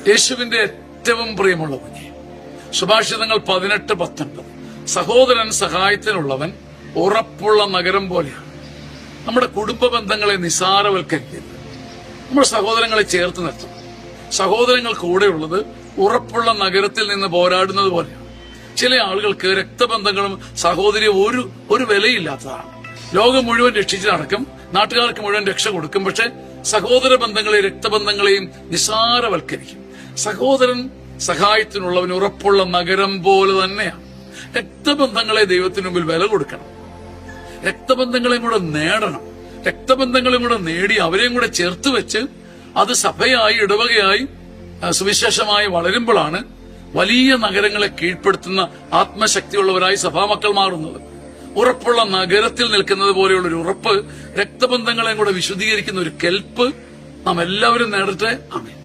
യേശുവിന്റെ ഏറ്റവും പ്രിയമുള്ള കുഞ്ഞെ, സുഭാഷിതങ്ങൾ 18:19, സഹോദരൻ സഹായത്തിനുള്ളവൻ ഉറപ്പുള്ള നഗരം പോലെയാണ്. നമ്മുടെ കുടുംബ ബന്ധങ്ങളെ നിസാരവൽക്കരിക്കരുത്. നമ്മുടെ സഹോദരങ്ങളെ ചേർത്ത് നിർത്തും. സഹോദരങ്ങൾ കൂടെയുള്ളത് ഉറപ്പുള്ള നഗരത്തിൽ നിന്ന് പോരാടുന്നത് പോലെയാണ്. ചില ആളുകൾക്ക് രക്തബന്ധങ്ങളും സഹോദരിയും ഒരു വിലയില്ലാത്തതാണ്. ലോകം മുഴുവൻ രക്ഷിച്ച് നടക്കും, നാട്ടുകാർക്ക് മുഴുവൻ രക്ഷ കൊടുക്കും. പക്ഷെ സഹോദര ബന്ധങ്ങളെയും രക്തബന്ധങ്ങളെയും നിസാരവൽക്കരിക്കും. സഹോദരൻ സഹായത്തിനുള്ളവൻ ഉറപ്പുള്ള നഗരം പോലെ തന്നെയാണ്. രക്തബന്ധങ്ങളെ ദൈവത്തിന് മുമ്പിൽ വില കൊടുക്കണം. രക്തബന്ധങ്ങളെയും കൂടെ നേടണം. രക്തബന്ധങ്ങളെയും കൂടെ നേടി അവരെയും കൂടെ ചേർത്ത് വെച്ച് അത് സഭയായി ഇടവകയായി സുവിശേഷമായി വളരുമ്പോഴാണ് വലിയ നഗരങ്ങളെ കീഴ്പ്പെടുത്തുന്ന ആത്മശക്തിയുള്ളവരായി സഭാമക്കൾ മാറുന്നത്. ഉറപ്പുള്ള നഗരത്തിൽ നിൽക്കുന്നത് പോലെയുള്ള ഒരു ഉറപ്പ്, രക്തബന്ധങ്ങളെയും കൂടെ വിശുദ്ധീകരിക്കുന്ന ഒരു കെൽപ്പ് നാം എല്ലാവരും നേടട്ടെ. ആമേൻ.